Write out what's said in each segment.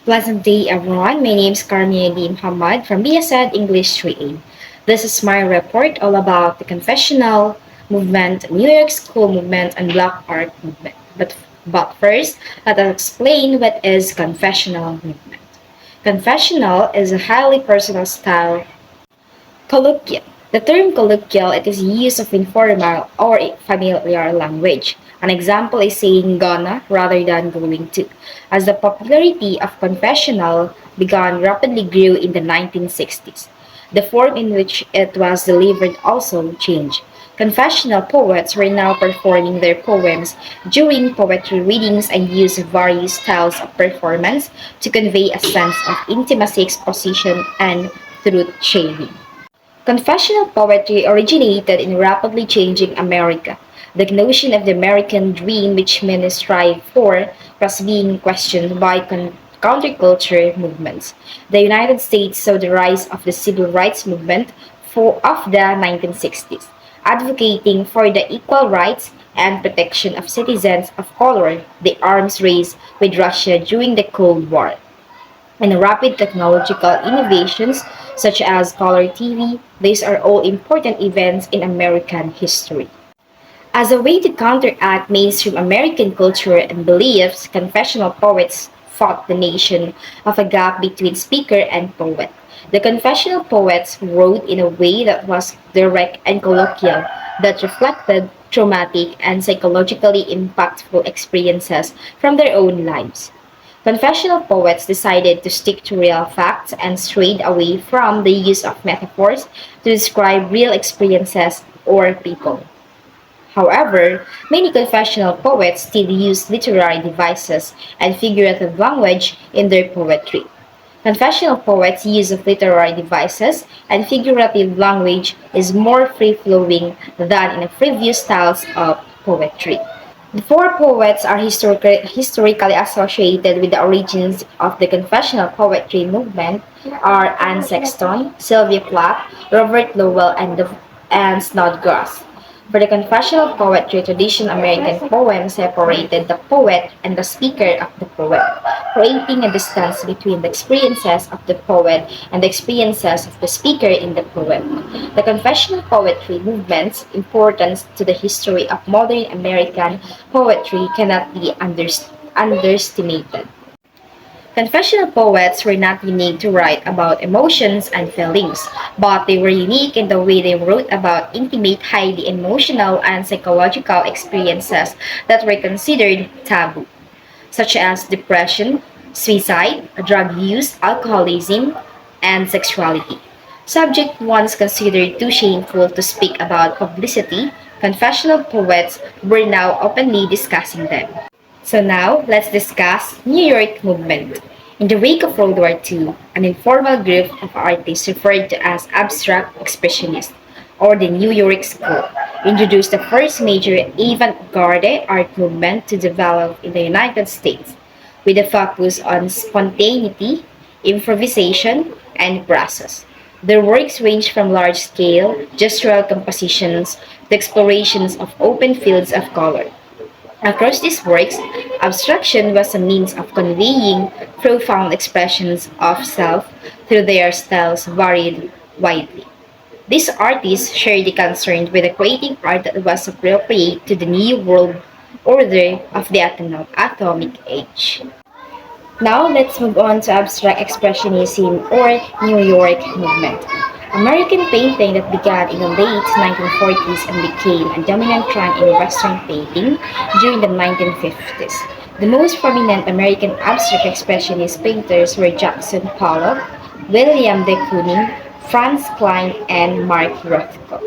Pleasant day, everyone. My name is Carmina D. Muhammad from BSED English 3A. This is my report all about the confessional movement, New York School movement, and Black Art movement. But first, let us explain what is confessional movement. Confessional is a highly personal style. Colloquial. The term colloquial it is use of informal or familiar language. An example is saying gonna rather than going to. As the popularity of confessional began rapidly grew in the 1960s, the form in which it was delivered also changed. Confessional poets were now performing their poems during poetry readings and use various styles of performance to convey a sense of intimacy, exposition, and truth-sharing. Confessional poetry originated in rapidly changing America. The notion of the American dream, which many strive for, was being questioned by counterculture movements. The United States saw the rise of the civil rights movement of the 1960s, advocating for the equal rights and protection of citizens of color, the arms race with Russia during the Cold War and rapid technological innovations such as color TV, these are all important events in American history. As a way to counteract mainstream American culture and beliefs, confessional poets fought the nation of a gap between speaker and poet. The confessional poets wrote in a way that was direct and colloquial, that reflected traumatic and psychologically impactful experiences from their own lives. Confessional poets decided to stick to real facts and strayed away from the use of metaphors to describe real experiences or people. However, many confessional poets still use literary devices and figurative language in their poetry. Confessional poets' use of literary devices and figurative language is more free-flowing than in the previous styles of poetry. The four poets are historically associated with the origins of the confessional poetry movement are Anne Sexton, Sylvia Plath, Robert Lowell, and Snodgrass. For the confessional poetry tradition, American poems separated the poet and the speaker of the poem, creating a distance between the experiences of the poet and the experiences of the speaker in the poem. The confessional poetry movement's importance to the history of modern American poetry cannot be underestimated. Confessional poets were not unique to write about emotions and feelings, but they were unique in the way they wrote about intimate, highly emotional, and psychological experiences that were considered taboo, such as depression, suicide, drug use, alcoholism, and sexuality. Subject once considered too shameful to speak about publicity, confessional poets were now openly discussing them. So now, let's discuss New York movement. In the wake of World War II, an informal group of artists referred to as abstract expressionists, or the New York School, introduced the first major avant-garde art movement to develop in the United States, with a focus on spontaneity, improvisation, and process. Their works range from large-scale, gestural compositions to explorations of open fields of color. Across these works, abstraction was a means of conveying profound expressions of self through their styles varied widely. These artists shared the concern with creating art that was appropriate to the new world order of the atomic age. Now let's move on to abstract expressionism or New York movement. American painting that began in the late 1940s and became a dominant trend in Western painting during the 1950s. The most prominent American abstract expressionist painters were Jackson Pollock, William de Kooning, Franz Klein, and Mark Rothko.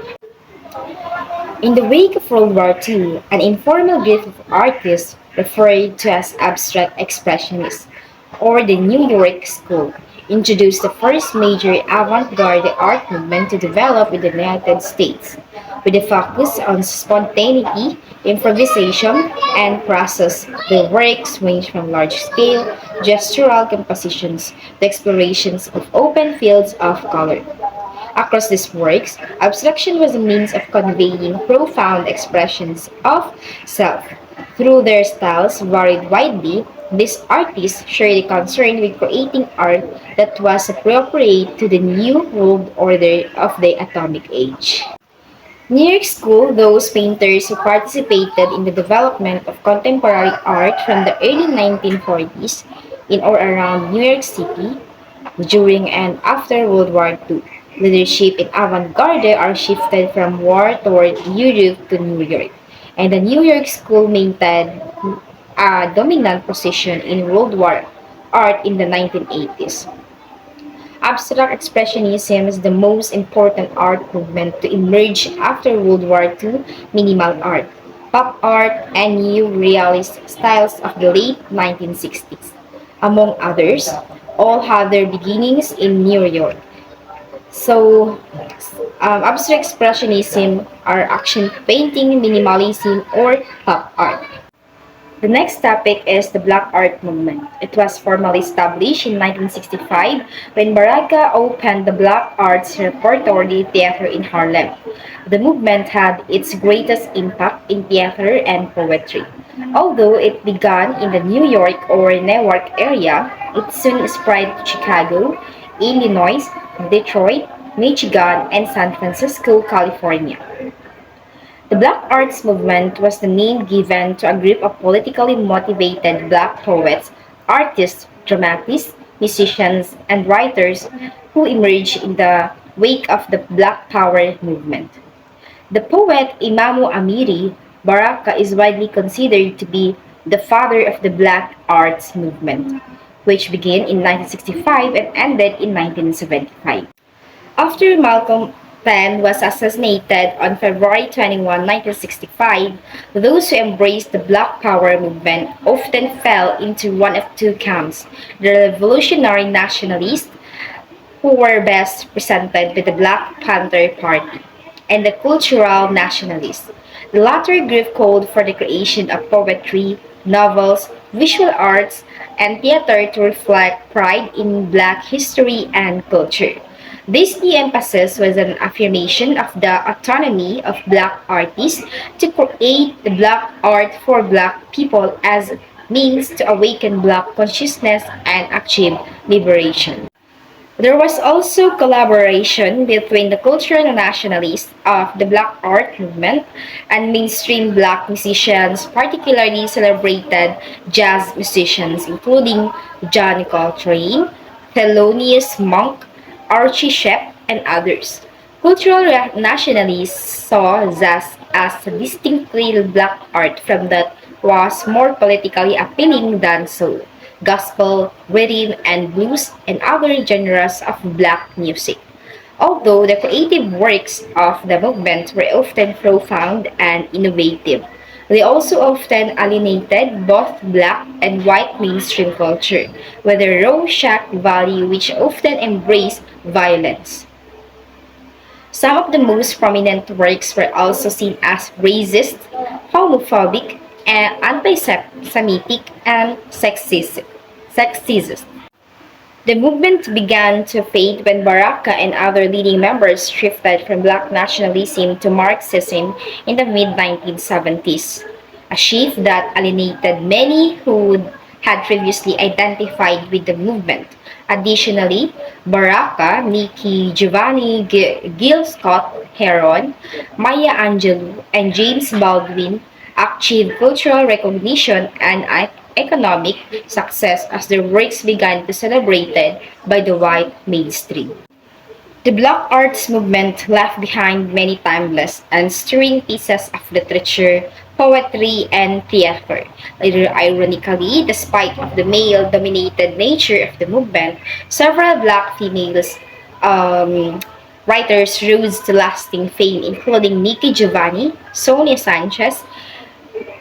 In the wake of World War II, an informal group of artists referred to as abstract expressionists, or the New York School, introduced the first major avant-garde art movement to develop in the United States, with a focus on spontaneity, improvisation, and process. Their works range from large-scale gestural compositions to explorations of open fields of color. Across these works, abstraction was a means of conveying profound expressions of self. Through their styles varied widely, These artists shared a concern with creating art that was appropriate to the new world order of the atomic age. New York School, those painters who participated in the development of contemporary art from the early 1940s in or around New York City during and after World War II. Leadership in avant-garde are shifted from war toward Europe to New York, and the New York School maintained a dominant position in World War art in the 1980s. Abstract Expressionism is the most important art movement to emerge after World War II. Minimal art, pop art, and new realist styles of the late 1960s, among others, all had their beginnings in New York. So, abstract expressionism are action painting, minimalism, or pop art. The next topic is the Black Art Movement. It was formally established in 1965 when Baraka opened the Black Arts Repertory Theater in Harlem. The movement had its greatest impact in theater and poetry. Although it began in the New York or Newark area, it soon spread to Chicago, Illinois, Detroit, Michigan, and San Francisco, California. The Black Arts Movement was the name given to a group of politically motivated black poets, artists, dramatists, musicians, and writers who emerged in the wake of the Black Power movement. The poet Imamu Amiri Baraka is widely considered to be the father of the Black Arts Movement, which began in 1965 and ended in 1975. After Malcolm X was assassinated on February 21, 1965, those who embraced the Black Power movement often fell into one of two camps: the revolutionary nationalists, who were best presented by the Black Panther Party, and the cultural nationalists. The latter group called for the creation of poetry, novels, visual arts, and theater to reflect pride in Black history and culture. This new emphasis was an affirmation of the autonomy of Black artists to create the Black art for Black people as means to awaken Black consciousness and achieve liberation. There was also collaboration between the cultural nationalists of the Black art movement and mainstream Black musicians, particularly celebrated jazz musicians including John Coltrane, Thelonious Monk, Archie Shepp, and others. Cultural nationalists saw jazz as a distinctly Black art form that was more politically appealing than soul, gospel, rhythm and blues, and other genres of Black music. Although the creative works of the movement were often profound and innovative, they also often alienated both Black and white mainstream culture, with a raw shock value which often embraced violence. Some of the most prominent works were also seen as racist, homophobic, and anti-Semitic and sexist. The movement began to fade when Baraka and other leading members shifted from Black nationalism to Marxism in the mid-1970s, a shift that alienated many who had previously identified with the movement. Additionally, Baraka, Nikki Giovanni, Gil Scott Heron, Maya Angelou, and James Baldwin achieved cultural recognition and economic success as their works began to be celebrated by the white mainstream. The Black Arts movement left behind many timeless and stirring pieces of literature, poetry, and theater. Ironically, despite of the male-dominated nature of the movement, several Black females um, writers rose to lasting fame, including Nikki Giovanni, Sonia Sanchez,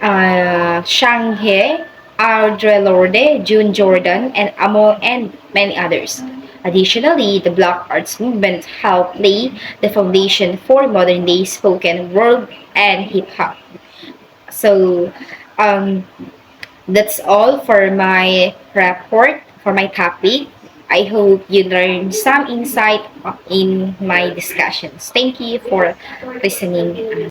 Shang He, Audre Lorde, June Jordan, and Amo, and many others. Additionally, the Black Arts movement helped lay the foundation for modern-day spoken word and hip-hop. So, um, that's all for my report, for my topic. I hope you learned some insight in my discussions. Thank you for listening.